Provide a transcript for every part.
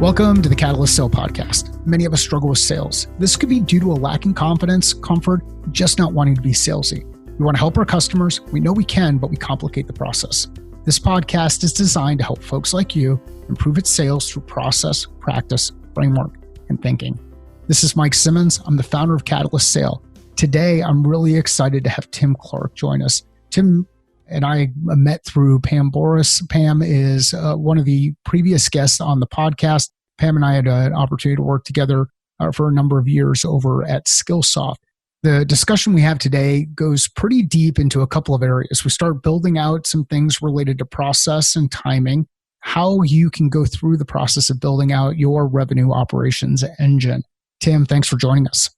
Welcome to the Catalyst Sale Podcast. Many of us struggle with sales. This could be due to a lack in confidence, comfort, just not wanting to be salesy. We want to help our customers. We know we can, but we complicate the process. This podcast is designed to help folks like you improve its sales through process, practice, framework, and thinking. This is Mike Simmons. I'm the founder of Catalyst Sale. Today, I'm really excited to have Tim Clarke join us. Tim and I met through Pam Boris. Pam is one of the previous guests on the podcast. Pam and I had an opportunity to work together for a number of years over at Skillsoft. The discussion we have today goes pretty deep into a couple of areas. We start building out some things related to process and timing, how you can go through the process of building out your revenue operations engine. Tim, thanks for joining us.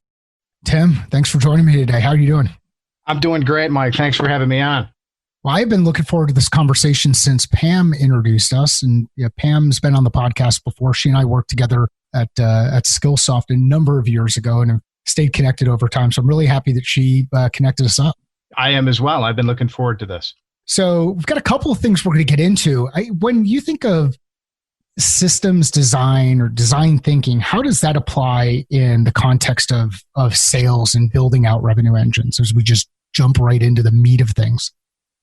Tim, thanks for joining me today. How are you doing? I'm doing great, Mike. Thanks for having me on. Well, I've been looking forward to this conversation since Pam introduced us. And Pam's been on the podcast before. She and I worked together at Skillsoft a number of years ago and have stayed connected over time. So I'm really happy that she connected us up. I am as well. I've been looking forward to this. So we've got a couple of things we're going to get into. When you think of systems design or design thinking, how does that apply in the context of sales and building out revenue engines as we just jump right into the meat of things?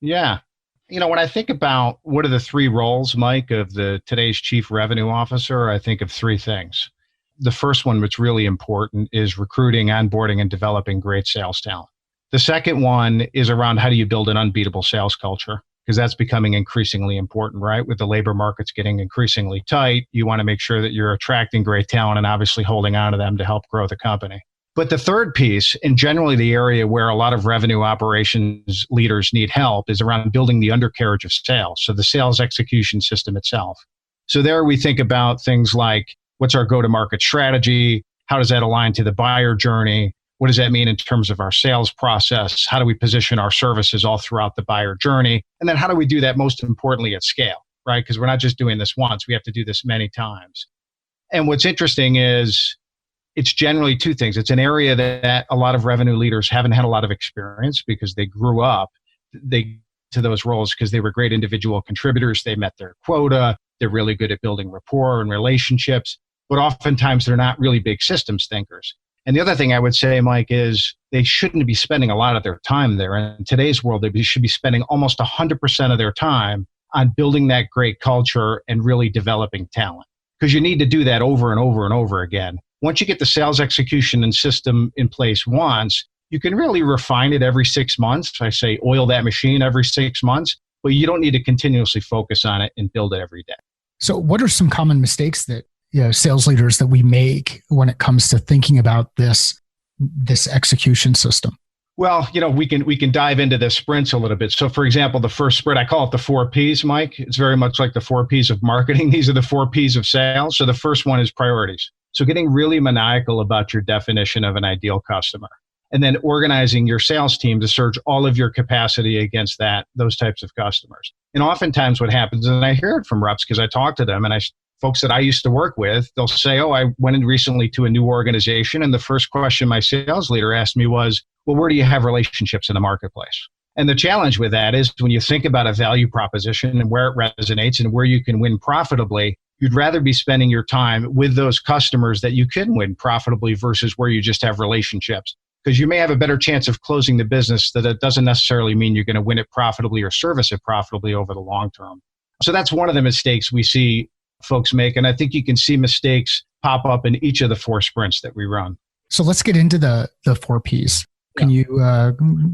Yeah. When I think about what are the three roles, Mike, of today's chief revenue officer, I think of three things. The first one, which is really important, is recruiting, onboarding, and developing great sales talent. The second one is around how do you build an unbeatable sales culture? Because that's becoming increasingly important, right? With the labor markets getting increasingly tight, you want to make sure that you're attracting great talent and obviously holding on to them to help grow the company. But the third piece, and generally the area where a lot of revenue operations leaders need help, is around building the undercarriage of sales, so the sales execution system itself. So there we think about things like, what's our go-to-market strategy? How does that align to the buyer journey? What does that mean in terms of our sales process? How do we position our services all throughout the buyer journey? And then how do we do that most importantly at scale, right? Because we're not just doing this once, we have to do this many times. And what's interesting is, it's generally two things. It's an area that a lot of revenue leaders haven't had a lot of experience because they grew up to those roles because they were great individual contributors. They met their quota. They're really good at building rapport and relationships, but oftentimes they're not really big systems thinkers. And the other thing I would say, Mike, is they shouldn't be spending a lot of their time there. In today's world, they should be spending almost 100% of their time on building that great culture and really developing talent, because you need to do that over and over and over again. Once you get the sales execution and system in place once, you can really refine it every 6 months. I say oil that machine every 6 months, but you don't need to continuously focus on it and build it every day. So what are some common mistakes that sales leaders that we make when it comes to thinking about this execution system? Well, we can dive into the sprints a little bit. So for example, the first sprint, I call it the 4 Ps, Mike. It's very much like the 4 Ps of marketing. These are the 4 Ps of sales. So the first one is priorities. So getting really maniacal about your definition of an ideal customer, and then organizing your sales team to surge all of your capacity against those types of customers. And oftentimes what happens, and I hear it from reps because I talk to them, and folks that I used to work with, they'll say, oh, I went in recently to a new organization, and the first question my sales leader asked me was, well, where do you have relationships in the marketplace? And the challenge with that is when you think about a value proposition and where it resonates and where you can win profitably, you'd rather be spending your time with those customers that you can win profitably versus where you just have relationships. Because you may have a better chance of closing the business, that it doesn't necessarily mean you're going to win it profitably or service it profitably over the long term. So that's one of the mistakes we see folks make. And I think you can see mistakes pop up in each of the 4 sprints that we run. So let's get into the 4 Ps. Can you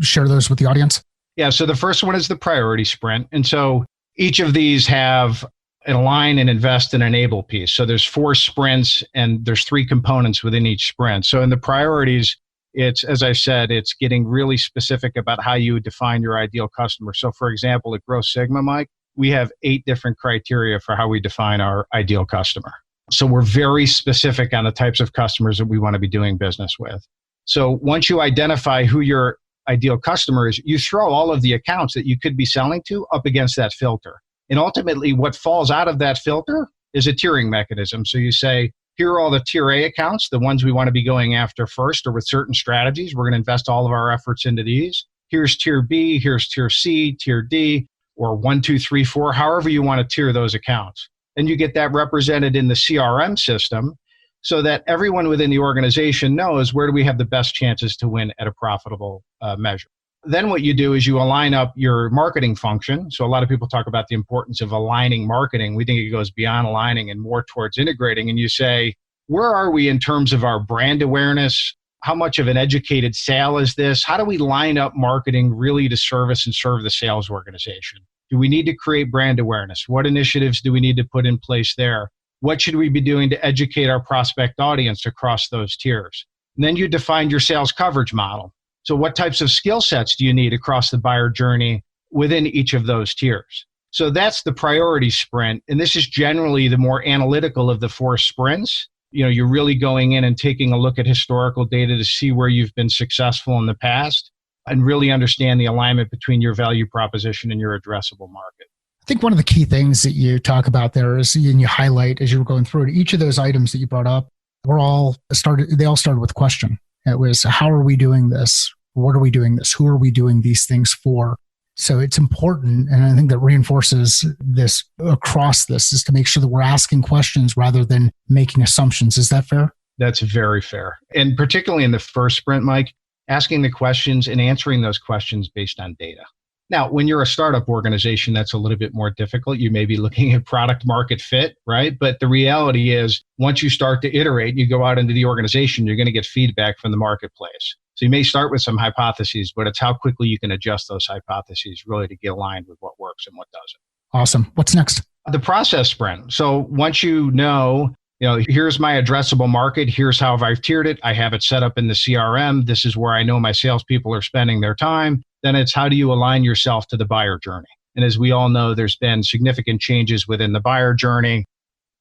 share those with the audience? Yeah. So the first one is the priority sprint. And so each of these have an align and invest and enable piece. So there's 4 sprints and there's 3 components within each sprint. So in the priorities, it's, as I said, it's getting really specific about how you define your ideal customer. So for example, at Growth Sigma, Mike, we have 8 different criteria for how we define our ideal customer. So we're very specific on the types of customers that we want to be doing business with. So once you identify who your ideal customer is, you throw all of the accounts that you could be selling to up against that filter. And ultimately, what falls out of that filter is a tiering mechanism. So you say, here are all the tier A accounts, the ones we want to be going after first, or with certain strategies. We're going to invest all of our efforts into these. Here's tier B, here's tier C, tier D, or 1, 2, 3, 4, however you want to tier those accounts. and you get that represented in the CRM system so that everyone within the organization knows where do we have the best chances to win at a profitable measure. Then what you do is you align up your marketing function. So a lot of people talk about the importance of aligning marketing. We think it goes beyond aligning and more towards integrating. And you say, where are we in terms of our brand awareness? How much of an educated sale is this? How do we line up marketing really to service and serve the sales organization? Do we need to create brand awareness? What initiatives do we need to put in place there? What should we be doing to educate our prospect audience across those tiers? And then you define your sales coverage model. So what types of skill sets do you need across the buyer journey within each of those tiers? So that's the priority sprint. And this is generally the more analytical of the 4 sprints. You're really going in and taking a look at historical data to see where you've been successful in the past and really understand the alignment between your value proposition and your addressable market. I think one of the key things that you talk about there is, and you highlight as you were going through it, each of those items that you brought up, they all started with question. It was, how are we doing this? What are we doing this? Who are we doing these things for? So it's important, and I think that reinforces this across this, is to make sure that we're asking questions rather than making assumptions. Is that fair? That's very fair. And particularly in the first sprint, Mike, asking the questions and answering those questions based on data. Now, when you're a startup organization, that's a little bit more difficult. You may be looking at product market fit, right? But the reality is, once you start to iterate, you go out into the organization, you're going to get feedback from the marketplace. So you may start with some hypotheses, but it's how quickly you can adjust those hypotheses really to get aligned with what works and what doesn't. Awesome. What's next? The process sprint. So once you know, here's my addressable market. Here's how I've tiered it. I have it set up in the CRM. This is where I know my salespeople are spending their time. Then it's how do you align yourself to the buyer journey? And as we all know, there's been significant changes within the buyer journey,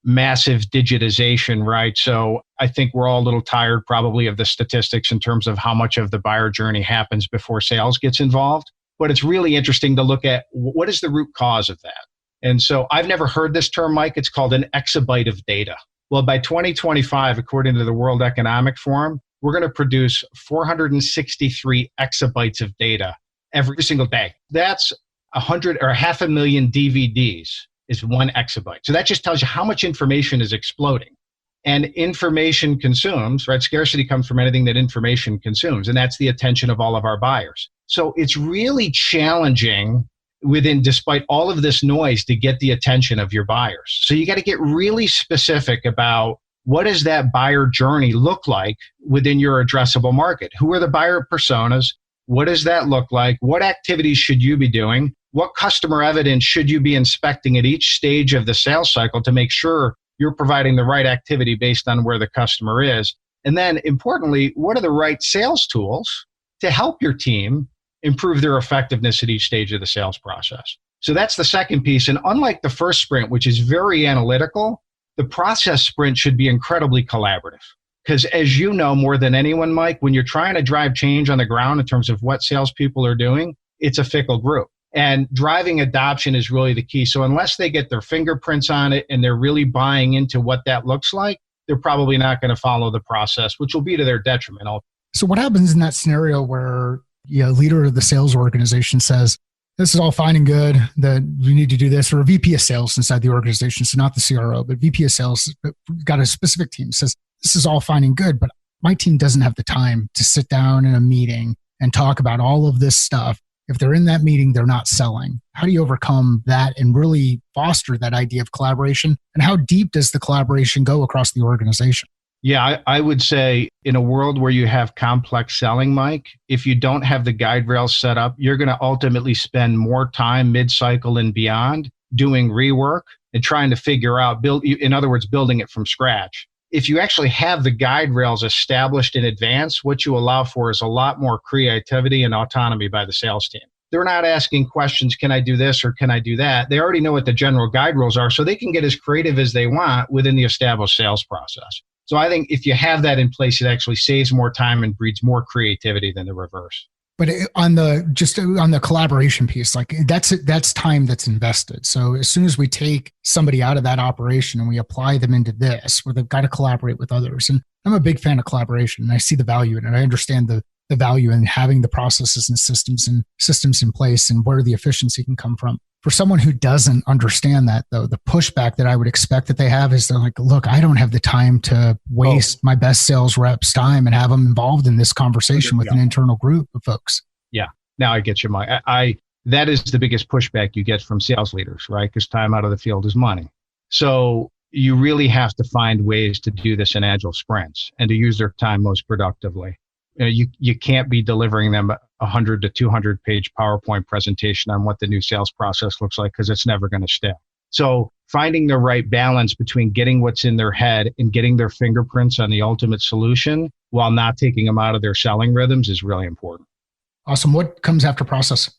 massive digitization, right? So I think we're all a little tired probably of the statistics in terms of how much of the buyer journey happens before sales gets involved. But it's really interesting to look at what is the root cause of that. And so I've never heard this term, Mike. It's called an exabyte of data. Well, by 2025, according to the World Economic Forum, we're going to produce 463 exabytes of data every single day. That's 100 or 500,000 DVDs is 1 exabyte. So that just tells you how much information is exploding. And information consumes, right? Scarcity comes from anything that information consumes, and that's the attention of all of our buyers. So it's really challenging despite all of this noise, to get the attention of your buyers. So you got to get really specific about what does that buyer journey look like within your addressable market? Who are the buyer personas? What does that look like? What activities should you be doing? What customer evidence should you be inspecting at each stage of the sales cycle to make sure you're providing the right activity based on where the customer is? And then importantly, what are the right sales tools to help your team improve their effectiveness at each stage of the sales process? So that's the second piece. And unlike the first sprint, which is very analytical, the process sprint should be incredibly collaborative. Because as you know more than anyone, Mike, when you're trying to drive change on the ground in terms of what salespeople are doing, it's a fickle group. And driving adoption is really the key. So unless they get their fingerprints on it and they're really buying into what that looks like, they're probably not going to follow the process, which will be to their detriment. So what happens in that scenario where a leader of the sales organization says, this is all fine and good, that we need to do this, or a VP of sales inside the organization, so not the CRO, but VP of sales, got a specific team, says, this is all fine and good, but my team doesn't have the time to sit down in a meeting and talk about all of this stuff. If they're in that meeting, they're not selling. How do you overcome that and really foster that idea of collaboration? And how deep does the collaboration go across the organization? Yeah, I would say in a world where you have complex selling, Mike, if you don't have the guide rails set up, you're going to ultimately spend more time mid-cycle and beyond doing rework and trying to figure out, in other words, building it from scratch. If you actually have the guide rails established in advance, what you allow for is a lot more creativity and autonomy by the sales team. They're not asking questions, can I do this or can I do that? They already know what the general guide rules are, so they can get as creative as they want within the established sales process. So I think if you have that in place, it actually saves more time and breeds more creativity than the reverse. But on the collaboration piece, like that's time that's invested. So as soon as we take somebody out of that operation and we apply them into this, where they've got to collaborate with others, and I'm a big fan of collaboration and I see the value in it. I understand the the value in having the processes and systems in place and where the efficiency can come from. For someone who doesn't understand that, though, the pushback that I would expect that they have is they're like, look, I don't have the time to waste my best sales reps' time and have them involved in this conversation with an internal group of folks. Yeah. Now I get you, Mike. That is the biggest pushback you get from sales leaders, right? Because time out of the field is money. So you really have to find ways to do this in agile sprints and to use their time most productively. You can't be delivering them a 100 to 200 page PowerPoint presentation on what the new sales process looks like, because it's never going to stick. So finding the right balance between getting what's in their head and getting their fingerprints on the ultimate solution while not taking them out of their selling rhythms is really important. Awesome. What comes after process?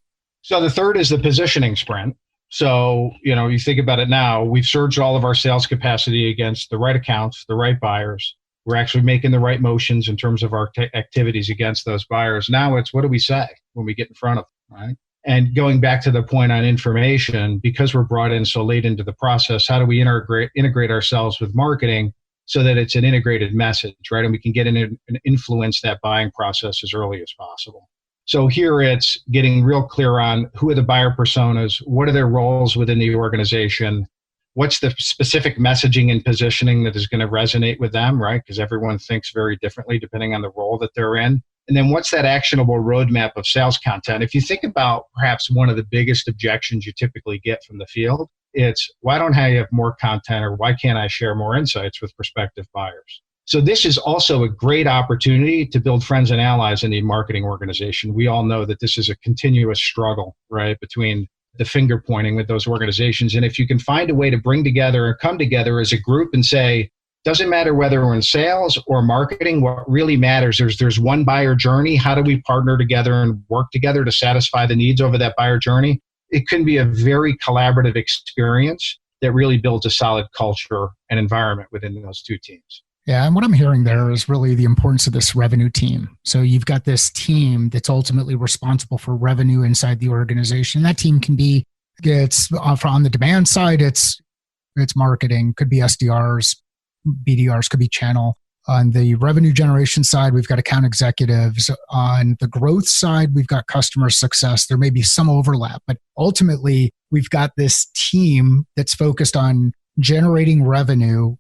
So the third is the positioning sprint. So, you think about it now, we've surged all of our sales capacity against the right accounts, the right buyers. We're actually making the right motions in terms of our activities against those buyers. Now it's, what do we say when we get in front of them, right? And going back to the point on information, because we're brought in so late into the process, how do we integrate ourselves with marketing so that it's an integrated message, right? And we can get in and influence that buying process as early as possible. So here it's getting real clear on who are the buyer personas, what are their roles within the organization, what's the specific messaging and positioning that is going to resonate with them, right? Because everyone thinks very differently depending on the role that they're in. And then what's that actionable roadmap of sales content? If you think about perhaps one of the biggest objections you typically get from the field, it's why don't I have more content, or why can't I share more insights with prospective buyers? So this is also a great opportunity to build friends and allies in the marketing organization. We all know that this is a continuous struggle, right, between the finger pointing with those organizations. And if you can find a way to bring together and come together as a group and say, doesn't matter whether we're in sales or marketing, what really matters is there's one buyer journey. How do we partner together and work together to satisfy the needs over that buyer journey? It can be a very collaborative experience that really builds a solid culture and environment within those two teams. Yeah, and what I'm hearing there is really the importance of this revenue team. So you've got this team that's ultimately responsible for revenue inside the organization. That team can be, it's on the demand side, it's marketing, could be SDRs, BDRs, could be channel. On the revenue generation side, we've got account executives. On the growth side, we've got customer success. There may be some overlap, but ultimately we've got this team that's focused on generating revenue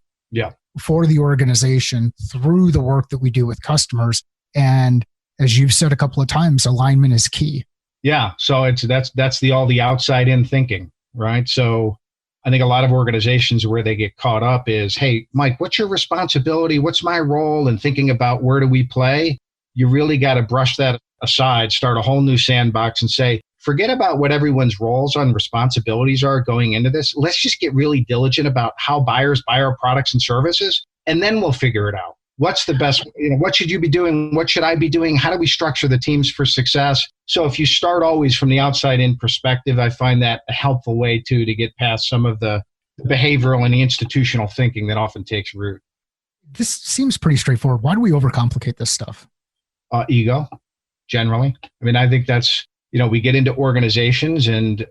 for the organization through the work that we do with customers. And as you've said a couple of times, alignment is key. Yeah. So that's all the outside in thinking, right? So I think a lot of organizations where they get caught up is, hey, Mike, what's your responsibility? What's my role? And thinking about where do we play? You really got to brush that aside, start a whole new sandbox and say, forget about what everyone's roles and responsibilities are going into this. Let's just get really diligent about how buyers buy our products and services, and then we'll figure it out. What's the best, what should you be doing? What should I be doing? How do we structure the teams for success? So if you start always from the outside in perspective, I find that a helpful way to get past some of the behavioral and the institutional thinking that often takes root. This seems pretty straightforward. Why do we overcomplicate this stuff? Ego, generally. I mean, I think that's, we get into organizations and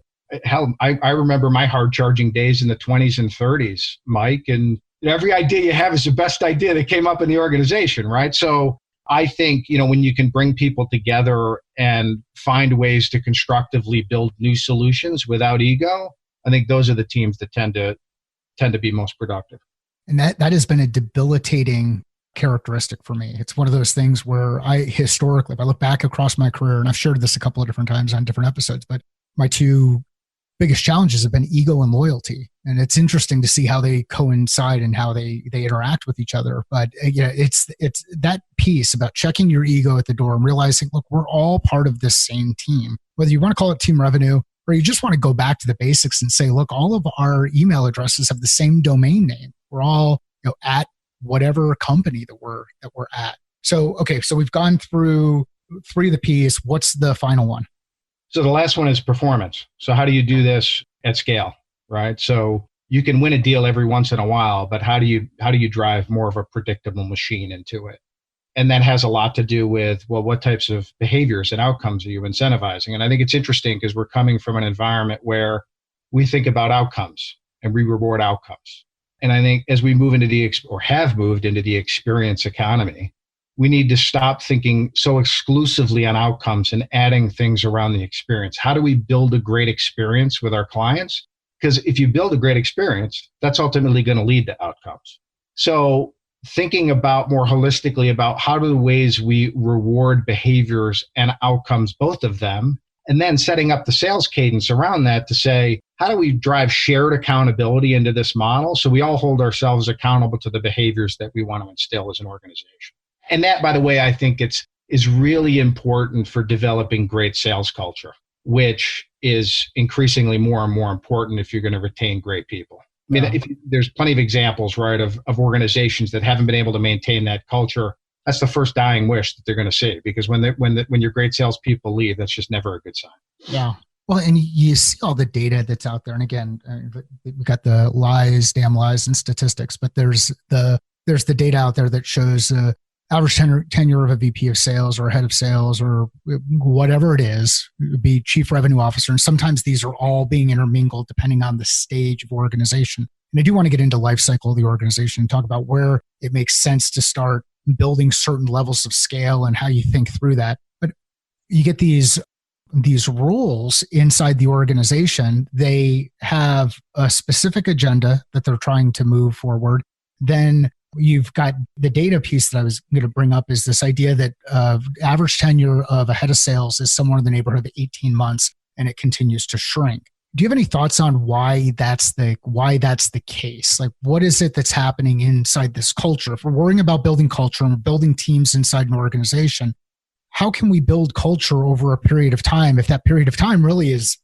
hell, I remember my hard charging days in the 20s and 30s, Mike, and every idea you have is the best idea that came up in the organization, right? So I think, when you can bring people together and find ways to constructively build new solutions without ego, I think those are the teams that tend to be most productive. And that has been a debilitating characteristic for me. It's one of those things where historically, if I look back across my career, and I've shared this a couple of different times on different episodes, but my two biggest challenges have been ego and loyalty. And it's interesting to see how they coincide and how they interact with each other. But it's that piece about checking your ego at the door and realizing, look, we're all part of this same team. Whether you want to call it team revenue or you just want to go back to the basics and say, look, all of our email addresses have the same domain name. We're all at whatever company that we're at. So, okay, so we've gone through 3 of the P's. What's the final one? So the last one is performance. So how do you do this at scale, right? So you can win a deal every once in a while, but how do you drive more of a predictable machine into it? And that has a lot to do with, well, what types of behaviors and outcomes are you incentivizing? And I think it's interesting because we're coming from an environment where we think about outcomes and we reward outcomes. And I think as we move into have moved into the experience economy, we need to stop thinking so exclusively on outcomes and adding things around the experience. How do we build a great experience with our clients? Because if you build a great experience, that's ultimately going to lead to outcomes. So thinking about more holistically about how do the ways we reward behaviors and outcomes, both of them, and then setting up the sales cadence around that to say, how do we drive shared accountability into this model so we all hold ourselves accountable to the behaviors that we want to instill as an organization? And that, by the way, I think is really important for developing great sales culture, which is increasingly more and more important if you're going to retain great people. I mean, there's plenty of examples, right, of organizations that haven't been able to maintain that culture. That's the first dying wish that they're going to see, because when your great salespeople leave, that's just never a good sign. Yeah. Well, and you see all the data that's out there. And again, we've got the damn lies and statistics, but there's the data out there that shows average tenure of a VP of sales or a head of sales or whatever it is, it would be chief revenue officer. And sometimes these are all being intermingled depending on the stage of organization. And I do want to get into life cycle of the organization and talk about where it makes sense to start building certain levels of scale and how you think through that. But you get these roles inside the organization. They have a specific agenda that they're trying to move forward. Then you've got the data piece that I was going to bring up is this idea that average tenure of a head of sales is somewhere in the neighborhood of 18 months, and it continues to shrink. Do you have any thoughts on why that's the case? Like, what is it that's happening inside this culture? If we're worrying about building culture and we're building teams inside an organization, how can we build culture over a period of time if that period of time really is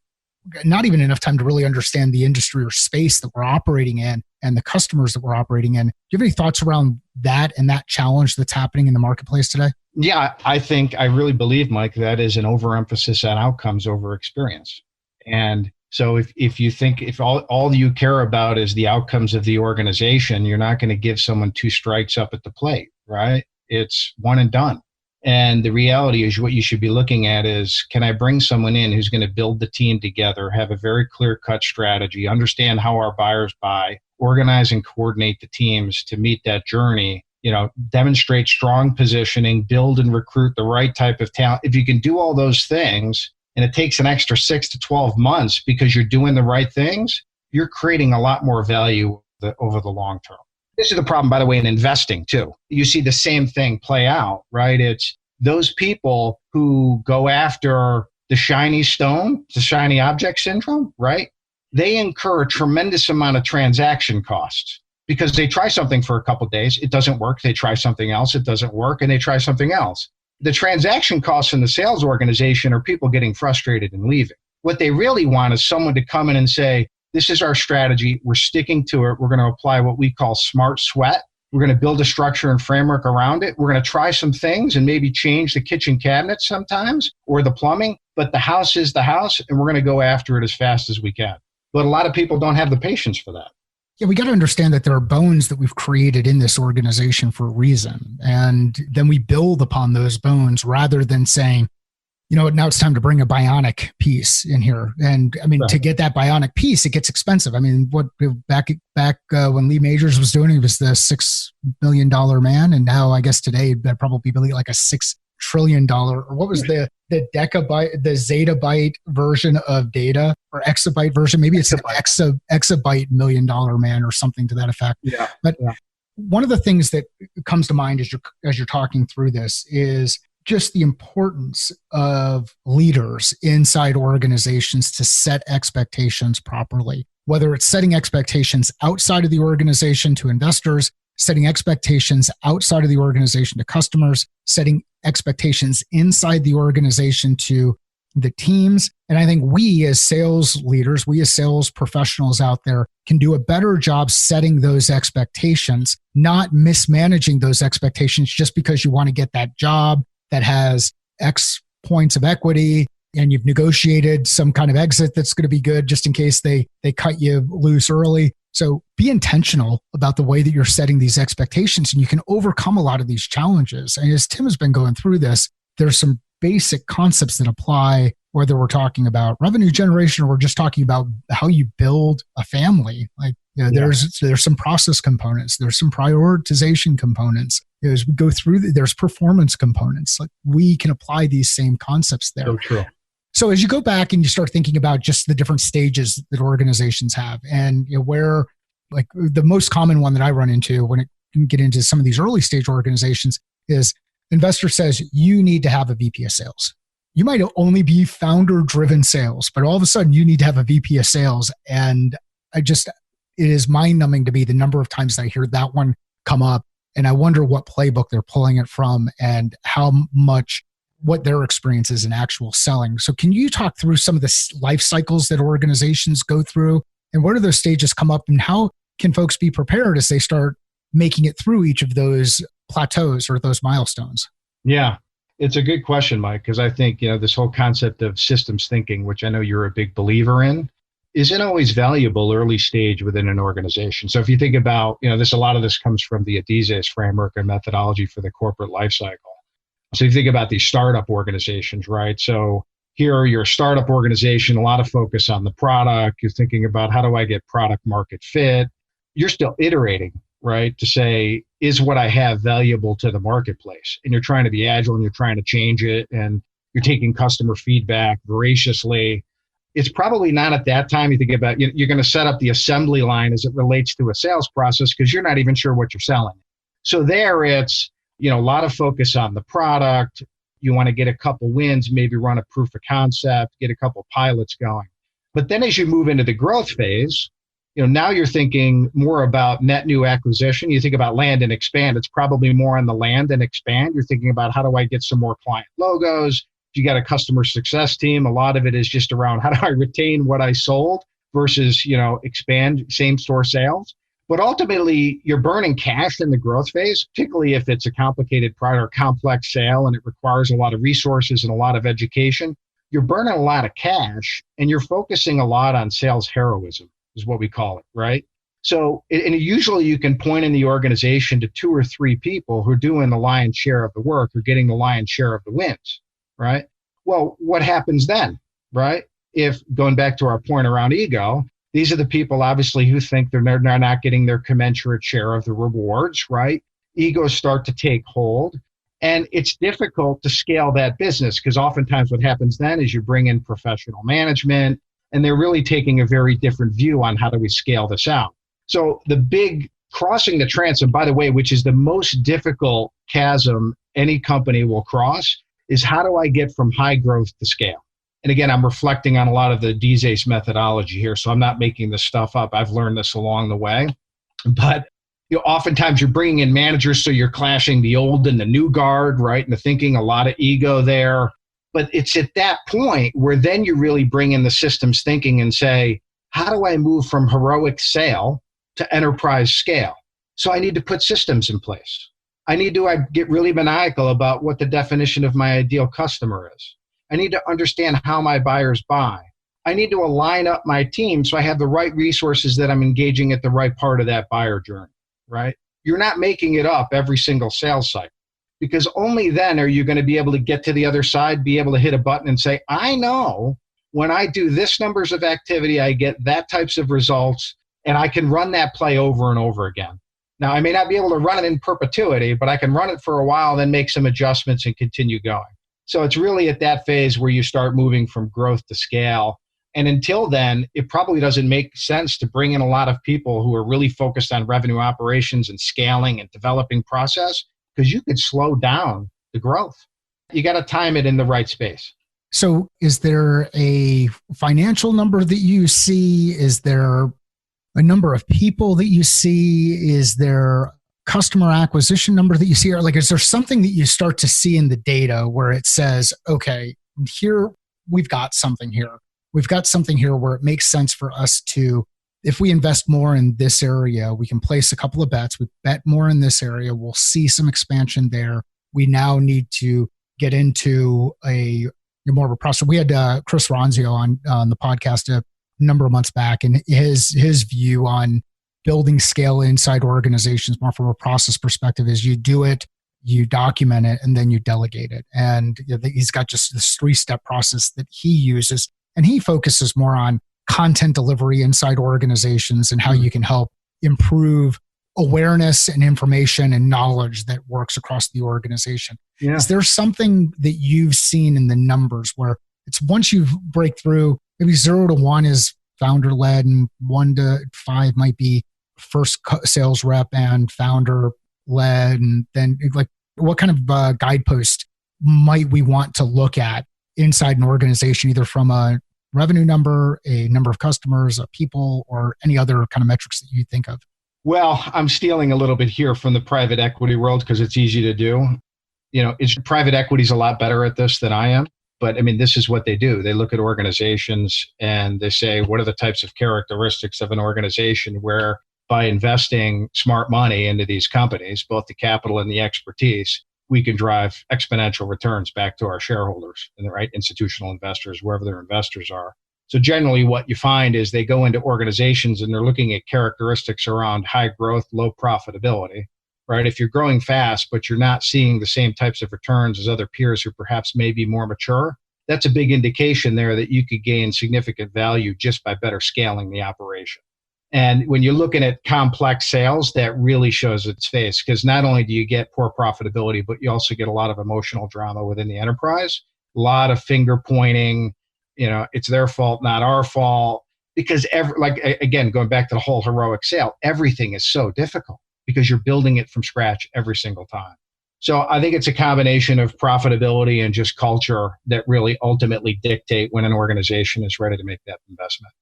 not even enough time to really understand the industry or space that we're operating in and the customers that we're operating in? Do you have any thoughts around that and that challenge that's happening in the marketplace today? Yeah, I really believe, Mike, that is an overemphasis on outcomes over experience. And so if all you care about is the outcomes of the organization, you're not going to give someone two strikes up at the plate, right? It's one and done. And the reality is what you should be looking at is, can I bring someone in who's going to build the team together, have a very clear-cut strategy, understand how our buyers buy, organize and coordinate the teams to meet that journey, demonstrate strong positioning, build and recruit the right type of talent. If you can do all those things, and it takes an extra 6 to 12 months because you're doing the right things, you're creating a lot more value over the long term. This is the problem, by the way, in investing too. You see the same thing play out, right? It's those people who go after the shiny stone, the shiny object syndrome, right? They incur a tremendous amount of transaction costs because they try something for a couple of days. It doesn't work. They try something else. It doesn't work. And they try something else. The transaction costs in the sales organization are people getting frustrated and leaving. What they really want is someone to come in and say, this is our strategy. We're sticking to it. We're going to apply what we call smart sweat. We're going to build a structure and framework around it. We're going to try some things and maybe change the kitchen cabinets sometimes or the plumbing, but the house is the house, and we're going to go after it as fast as we can. But a lot of people don't have the patience for that. Yeah, we got to understand that there are bones that we've created in this organization for a reason. And then we build upon those bones rather than saying, now it's time to bring a bionic piece in here. And I mean, right. To get that bionic piece, it gets expensive. I mean, back when Lee Majors was doing it, he was the $6 million man. And now I guess today that'd probably be like a $6 trillion, or what was the decabyte, the zettabyte version of data, or exabyte version? Maybe it's exabyte. An exabyte $1 million man or something to that effect. Yeah. But one of the things that comes to mind as you're talking through this is just the importance of leaders inside organizations to set expectations properly, whether it's setting expectations outside of the organization to investors, setting expectations outside of the organization to customers, setting expectations inside the organization to the teams. And I think we as sales leaders, we as sales professionals out there can do a better job setting those expectations, not mismanaging those expectations just because you want to get that job that has X points of equity and you've negotiated some kind of exit that's going to be good just in case they cut you loose early. So be intentional about the way that you're setting these expectations, and you can overcome a lot of these challenges. And as Tim has been going through this, there's some basic concepts that apply whether we're talking about revenue generation or we're just talking about how you build a family. Like, there's some process components, there's some prioritization components. As we go through, there's performance components. Like, we can apply these same concepts there. So true. So as you go back and you start thinking about just the different stages that organizations have, and where, like, the most common one that I run into when it can get into some of these early stage organizations is investor says you need to have a VP of sales. You might only be founder driven sales, but all of a sudden you need to have a VP of sales. And it is mind numbing to me the number of times that I hear that one come up. And I wonder what playbook they're pulling it from and what their experience is in actual selling. So can you talk through some of the life cycles that organizations go through, and where do those stages come up, and how can folks be prepared as they start making it through each of those plateaus or those milestones? Yeah, it's a good question, Mike, because I think, this whole concept of systems thinking, which I know you're a big believer in, isn't always valuable early stage within an organization. So if you think about, a lot of this comes from the A.C.T.S framework and methodology for the corporate life cycle. So you think about these startup organizations, right? So here you're a startup organization, a lot of focus on the product. You're thinking about, how do I get product market fit? You're still iterating, right? To say, is what I have valuable to the marketplace? And you're trying to be agile and you're trying to change it, and you're taking customer feedback voraciously. It's probably not at that time you think about, you're going to set up the assembly line as it relates to a sales process because you're not even sure what you're selling. So there it's, a lot of focus on the product. You want to get a couple wins, maybe run a proof of concept, get a couple pilots going. But then as you move into the growth phase, now you're thinking more about net new acquisition. You think about land and expand. It's probably more on the land and expand. You're thinking about, how do I get some more client logos? If you got a customer success team, a lot of it is just around, how do I retain what I sold versus, expand same store sales. But ultimately, you're burning cash in the growth phase, particularly if it's a complicated product or complex sale and it requires a lot of resources and a lot of education. You're burning a lot of cash and you're focusing a lot on sales heroism, is what we call it, right? So, and usually you can point in the organization to 2 or 3 people who are doing the lion's share of the work or getting the lion's share of the wins, right? Well, what happens then, right? If, going back to our point around ego, these are the people obviously who think they're not getting their commensurate share of the rewards, right? Egos start to take hold, and it's difficult to scale that business because oftentimes what happens then is you bring in professional management, and they're really taking a very different view on how do we scale this out. So the big crossing the transom, by the way, which is the most difficult chasm any company will cross, is how do I get from high growth to scale? And again, I'm reflecting on a lot of the DZACE methodology here, so I'm not making this stuff up. I've learned this along the way. But oftentimes you're bringing in managers, so you're clashing the old and the new guard, right? And the thinking, a lot of ego there. But it's at that point where then you really bring in the systems thinking and say, how do I move from heroic sale to enterprise scale? So I need to put systems in place. I need to get really maniacal about what the definition of my ideal customer is. I need to understand how my buyers buy. I need to align up my team so I have the right resources that I'm engaging at the right part of that buyer journey, right? You're not making it up every single sales cycle, because only then are you going to be able to get to the other side, be able to hit a button and say, I know when I do this numbers of activity, I get that types of results, and I can run that play over and over again. Now, I may not be able to run it in perpetuity, but I can run it for a while, then make some adjustments and continue going. So it's really at that phase where you start moving from growth to scale. And until then, it probably doesn't make sense to bring in a lot of people who are really focused on revenue operations and scaling and developing process, because you could slow down the growth. You got to time it in the right space. So is there a financial number that you see? Is there a number of people that you see? Is there customer acquisition number that you see? Or is there something that you start to see in the data where it says, okay, here we've got something here. We've got something here where it makes sense for us to, if we invest more in this area, we can place a couple of bets. We bet more in this area. We'll see some expansion there. We now need to get into more of a process. We had Chris Ronzio on the podcast a number of months back, and his view on building scale inside organizations more from a process perspective is you do it you document it, and then you delegate it. And he's got just this 3-step process that he uses. And he focuses more on content delivery inside organizations and how you can help improve awareness and information and knowledge that works across the organization. Yeah. Is there something that you've seen in the numbers where it's once you break through, maybe 0 to 1 is founder led and 1 to 5 might be first sales rep and founder led, and then like what kind of guidepost might we want to look at inside an organization, either from a revenue number, a number of customers, a people, or any other kind of metrics that you think of? Well, I'm stealing a little bit here from the private equity world because it's easy to do. Private equity's a lot better at this than I am. But I mean, this is what they do. They look at organizations and they say, what are the types of characteristics of an organization where by investing smart money into these companies, both the capital and the expertise, we can drive exponential returns back to our shareholders and the right institutional investors, wherever their investors are. So generally what you find is they go into organizations and they're looking at characteristics around high growth, low profitability, right? If you're growing fast, but you're not seeing the same types of returns as other peers who perhaps may be more mature, that's a big indication there that you could gain significant value just by better scaling the operation. And when you're looking at complex sales, that really shows its face, because not only do you get poor profitability, but you also get a lot of emotional drama within the enterprise, a lot of finger pointing, it's their fault, not our fault. Because again, going back to the whole heroic sale, everything is so difficult because you're building it from scratch every single time. So I think it's a combination of profitability and just culture that really ultimately dictate when an organization is ready to make that investment.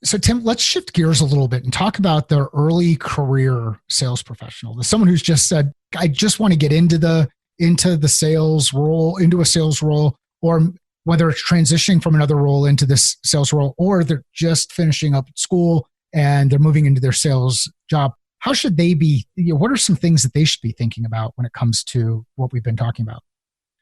So Tim, let's shift gears a little bit and talk about the early career sales professional. Someone who's just said, I just want to get into the sales role, into a sales role, or whether it's transitioning from another role into this sales role, or they're just finishing up at school and they're moving into their sales job. How should they be? What are some things that they should be thinking about when it comes to what we've been talking about?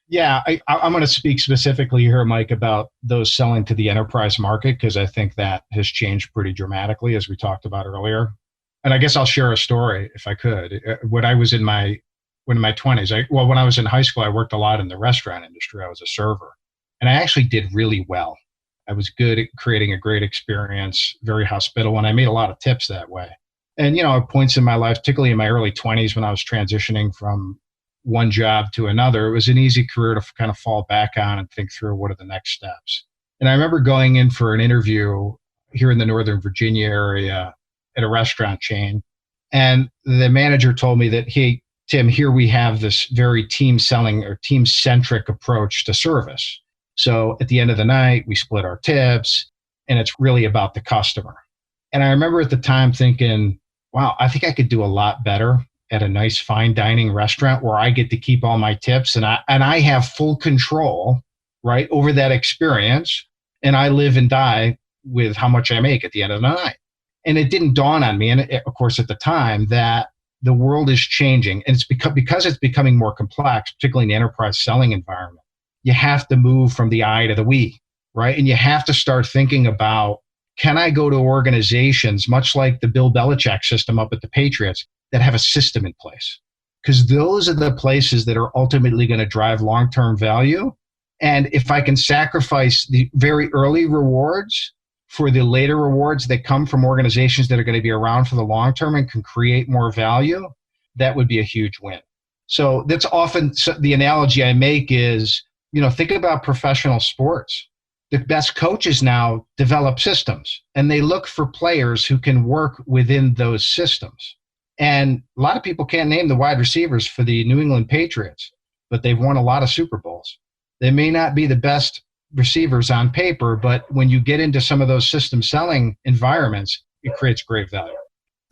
Yeah, I'm going to speak specifically here, Mike, about those selling to the enterprise market, because I think that has changed pretty dramatically, as we talked about earlier. And I guess I'll share a story if I could. When I was in my 20s, when I was in high school, I worked a lot in the restaurant industry. I was a server, and I actually did really well. I was good at creating a great experience, very hospitable, and I made a lot of tips that way. And, at points in my life, particularly in my early 20s when I was transitioning from one job to another, it was an easy career to kind of fall back on and think through what are the next steps. And I remember going in for an interview here in the Northern Virginia area at a restaurant chain. And the manager told me that, hey, Tim, here we have this very team selling or team centric approach to service. So at the end of the night, we split our tips and it's really about the customer. And I remember at the time thinking, wow, I think I could do a lot better at a nice fine dining restaurant where I get to keep all my tips and I have full control, right, over that experience. And I live and die with how much I make at the end of the night. And it didn't dawn on me, and of course at the time, that the world is changing. And it's because it's becoming more complex, particularly in the enterprise selling environment. You have to move from the I to the we, right? And you have to start thinking about, can I go to organizations, much like the Bill Belichick system up at the Patriots, that have a system in place? Because those are the places that are ultimately going to drive long-term value. And if I can sacrifice the very early rewards for the later rewards that come from organizations that are going to be around for the long term and can create more value, that would be a huge win. So that's often the analogy I make is, think about professional sports. The best coaches now develop systems, and they look for players who can work within those systems. And a lot of people can't name the wide receivers for the New England Patriots, but they've won a lot of Super Bowls. They may not be the best receivers on paper, but when you get into some of those system selling environments, it creates great value.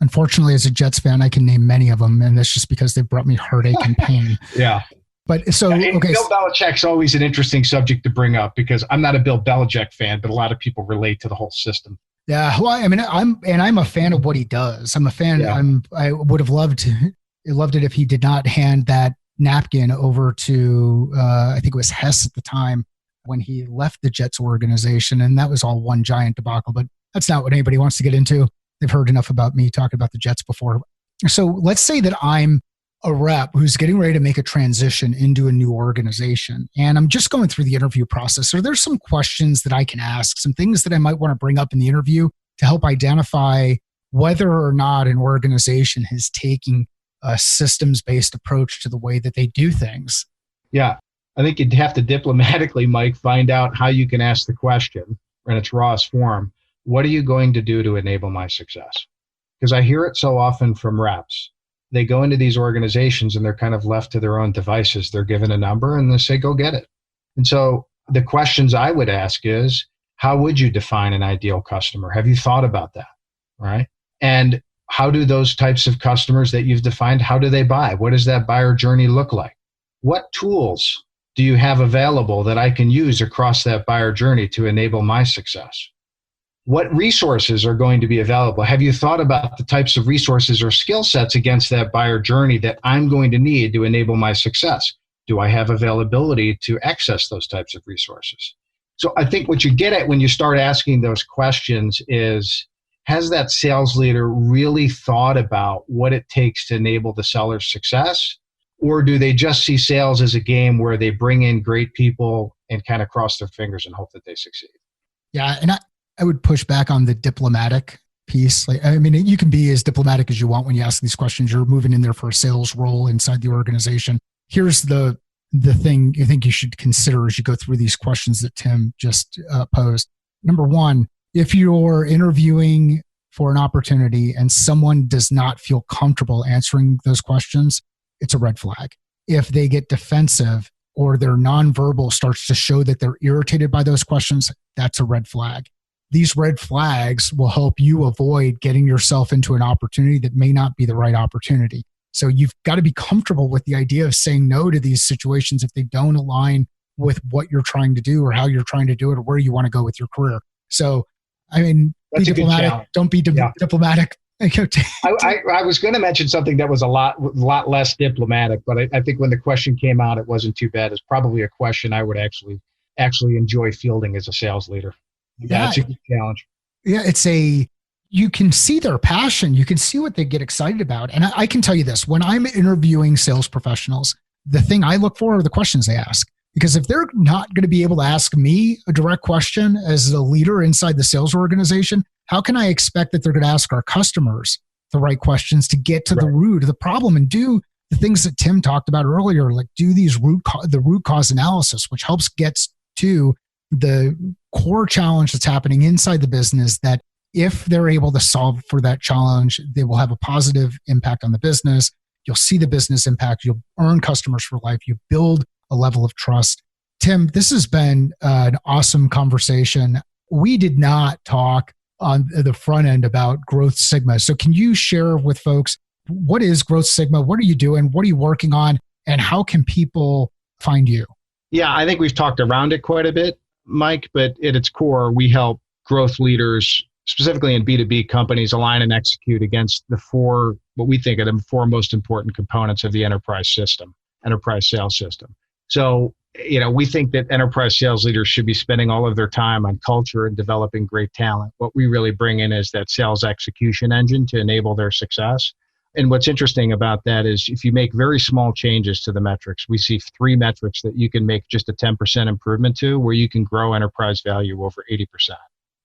Unfortunately, as a Jets fan, I can name many of them, and that's just because they brought me heartache and pain. Yeah. But so, okay. Bill Belichick's always an interesting subject to bring up, because I'm not a Bill Belichick fan, but a lot of people relate to the whole system. Yeah, well, I mean, I'm a fan of what he does. I'm a fan. Yeah. I would have loved it if he did not hand that napkin over to I think it was Hess at the time when he left the Jets organization, and that was all one giant debacle. But that's not what anybody wants to get into. They've heard enough about me talking about the Jets before. So let's say that I'm a rep who's getting ready to make a transition into a new organization, and I'm just going through the interview process, are there some questions that I can ask, some things that I might want to bring up in the interview to help identify whether or not an organization is taking a systems-based approach to the way that they do things? Yeah, I think you'd have to diplomatically, Mike, find out how you can ask the question in its rawest form. What are you going to do to enable my success? Because I hear it so often from reps. They go into these organizations and they're kind of left to their own devices. They're given a number and they say, go get it. And so the questions I would ask is, how would you define an ideal customer? Have you thought about that? Right? And how do those types of customers that you've defined, how do they buy? What does that buyer journey look like? What tools do you have available that I can use across that buyer journey to enable my success? What resources are going to be available? Have you thought about the types of resources or skill sets against that buyer journey that I'm going to need to enable my success? Do I have availability to access those types of resources? So I think what you get at when you start asking those questions is, has that sales leader really thought about what it takes to enable the seller's success? Or do they just see sales as a game where they bring in great people and kind of cross their fingers and hope that they succeed? Yeah, and I would push back on the diplomatic piece. Like, I mean, you can be as diplomatic as you want when you ask these questions. You're moving in there for a sales role inside the organization. Here's the thing you think you should consider as you go through these questions that Tim just posed. Number one, if you're interviewing for an opportunity and someone does not feel comfortable answering those questions, it's a red flag. If they get defensive or their nonverbal starts to show that they're irritated by those questions, that's a red flag. These red flags will help you avoid getting yourself into an opportunity that may not be the right opportunity. So you've got to be comfortable with the idea of saying no to these situations if they don't align with what you're trying to do or how you're trying to do it or where you want to go with your career. So, I mean, that's be diplomatic. Don't be diplomatic. I was going to mention something that was a lot less diplomatic, but I think when the question came out, it wasn't too bad. It's probably a question I would actually enjoy fielding as a sales leader. Yeah, it's a good challenge. Yeah, you can see their passion. You can see what they get excited about. And I can tell you this, when I'm interviewing sales professionals, the thing I look for are the questions they ask. Because if they're not going to be able to ask me a direct question as a leader inside the sales organization, how can I expect that they're going to ask our customers the right questions to get to the root of the problem and do the things that Tim talked about earlier, like do these the root cause analysis, which helps get to the core challenge that's happening inside the business, that if they're able to solve for that challenge, they will have a positive impact on the business. You'll see the business impact. You'll earn customers for life. You build a level of trust. Tim, this has been an awesome conversation. We did not talk on the front end about Growth Sigma. So can you share with folks, what is Growth Sigma? What are you doing? What are you working on? And how can people find you? Yeah, I think we've talked around it quite a bit, Mike, but at its core, we help growth leaders, specifically in B2B companies, align and execute against what we think are the four most important components of the enterprise sales system. So, we think that enterprise sales leaders should be spending all of their time on culture and developing great talent. What we really bring in is that sales execution engine to enable their success. And what's interesting about that is if you make very small changes to the metrics, we see 3 metrics that you can make just a 10% improvement to, where you can grow enterprise value over 80%.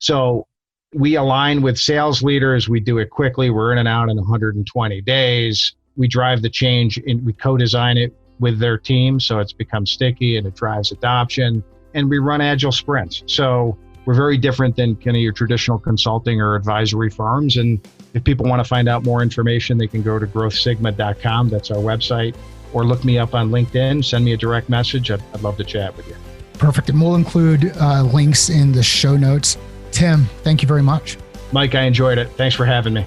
So we align with sales leaders. We do it quickly. We're in and out in 120 days. We drive the change and we co-design it with their team, so it's become sticky and it drives adoption. And we run agile sprints. So we're very different than kind of your traditional consulting or advisory firms. And if people want to find out more information, they can go to growthsigma.com. That's our website. Or look me up on LinkedIn, send me a direct message. I'd love to chat with you. Perfect. And we'll include links in the show notes. Tim, thank you very much. Mike, I enjoyed it. Thanks for having me.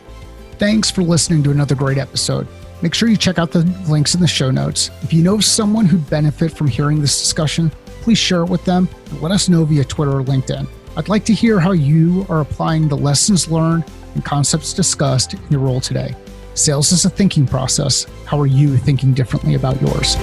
Thanks for listening to another great episode. Make sure you check out the links in the show notes. If you know someone who'd benefit from hearing this discussion, please share it with them and let us know via Twitter or LinkedIn. I'd like to hear how you are applying the lessons learned and concepts discussed in your role today. Sales is a thinking process. How are you thinking differently about yours?